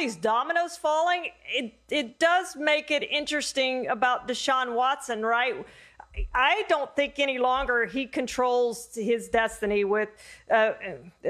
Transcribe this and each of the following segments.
these dominoes falling, it does make it interesting about Deshaun Watson, right? I don't think any longer he controls his destiny with,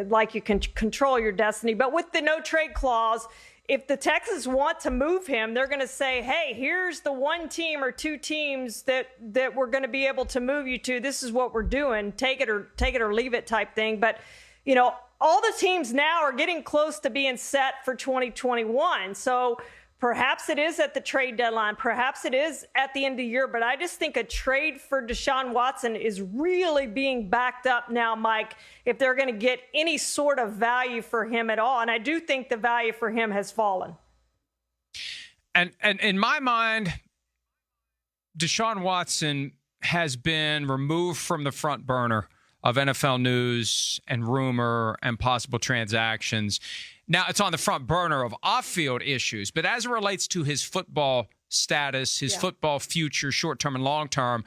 like you can control your destiny, but with the no trade clause. If the Texans want to move him, they're going to say, hey, here's the one team or two teams that we're going to be able to move you to. This is what we're doing. Take it or leave it type thing. But, you know, all the teams now are getting close to being set for 2021. So perhaps it is at the trade deadline. Perhaps it is at the end of the year. But I just think a trade for Deshaun Watson is really being backed up now, Mike, if they're going to get any sort of value for him at all. And I do think the value for him has fallen. And in my mind, Deshaun Watson has been removed from the front burner of NFL news and rumor and possible transactions. Now it's on the front burner of off-field issues, but as it relates to his football status, his football future, short-term and long-term,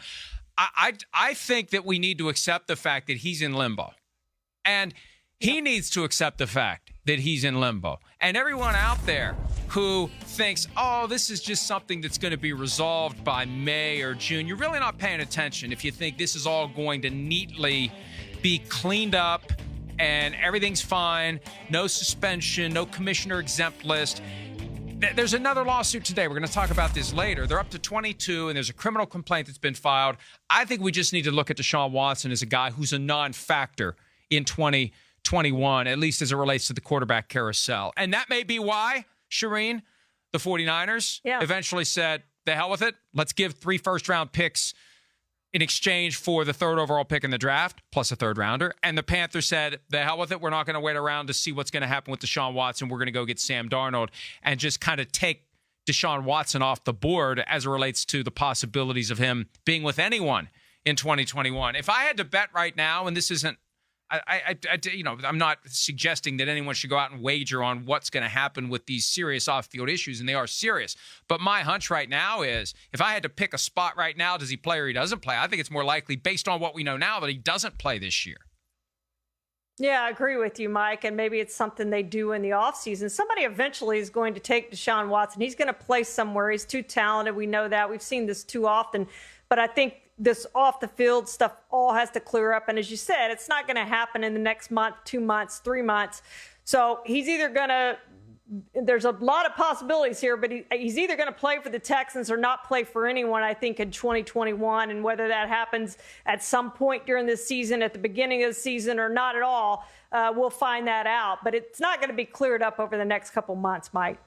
I think that we need to accept the fact that he's in limbo. And he needs to accept the fact that he's in limbo. And everyone out there who thinks, oh, this is just something that's going to be resolved by May or June, you're really not paying attention if you think this is all going to neatly be cleaned up and everything's fine, no suspension, no commissioner exempt list. There's another lawsuit today. We're going to talk about this later. They're up to 22, and there's a criminal complaint that's been filed. I think we just need to look at Deshaun Watson as a guy who's a non-factor in 2021, at least as it relates to the quarterback carousel. And that may be why, Charean, the 49ers eventually said, the hell with it. Let's give 3 first-round picks in exchange for the 3rd overall pick in the draft, plus a 3rd rounder. And the Panthers said, the hell with it. We're not going to wait around to see what's going to happen with Deshaun Watson. We're going to go get Sam Darnold and just kind of take Deshaun Watson off the board as it relates to the possibilities of him being with anyone in 2021. If I had to bet right now, and this isn't, I'm not suggesting that anyone should go out and wager on what's going to happen with these serious off-field issues, and they are serious. But my hunch right now is, if I had to pick a spot right now, does he play or he doesn't play? I think it's more likely, based on what we know now, that he doesn't play this year. Yeah, I agree with you, Mike. And maybe it's something they do in the offseason. Somebody eventually is going to take Deshaun Watson. He's going to play somewhere. He's too talented. We know that. We've seen this too often. But I think this off the field stuff all has to clear up. And as you said, it's not going to happen in the next month, 2 months, 3 months. So he's either going to, there's a lot of possibilities here, but he's either going to play for the Texans or not play for anyone, I think, in 2021. And whether that happens at some point during this season, at the beginning of the season, or not at all, we'll find that out. But it's not going to be cleared up over the next couple months, Mike.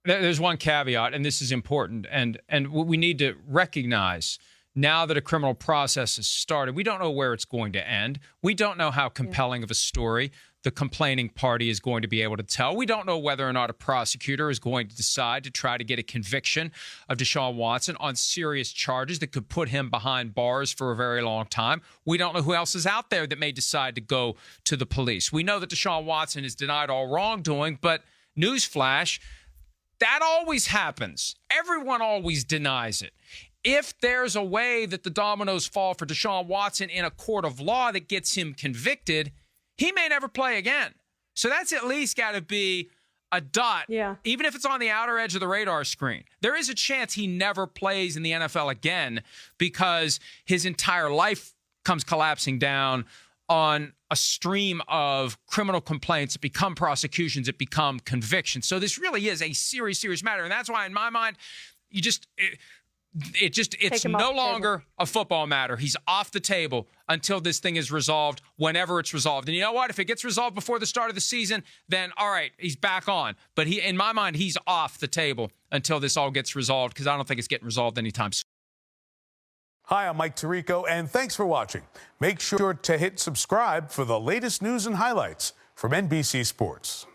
There's one caveat, and this is important, and we need to recognize, now that a criminal process has started, we don't know where it's going to end. We don't know how compelling of a story the complaining party is going to be able to tell. We don't know whether or not a prosecutor is going to decide to try to get a conviction of Deshaun Watson on serious charges that could put him behind bars for a very long time. We don't know who else is out there that may decide to go to the police. We know that Deshaun Watson has denied all wrongdoing, but newsflash, that always happens. Everyone always denies it. If there's a way that the dominoes fall for Deshaun Watson in a court of law that gets him convicted, he may never play again. So that's at least got to be a dot, even if it's on the outer edge of the radar screen. There is a chance he never plays in the NFL again because his entire life comes collapsing down on a stream of criminal complaints that become prosecutions, that become convictions. So this really is a serious, serious matter. And that's why, in my mind, it's no longer a football matter. He's off the table until this thing is resolved, whenever it's resolved. And you know what? If it gets resolved before the start of the season, then all right, he's back on. But in my mind, he's off the table until this all gets resolved, because I don't think it's getting resolved anytime soon. Hi, I'm Mike Tirico, and thanks for watching. Make sure to hit subscribe for the latest news and highlights from NBC Sports.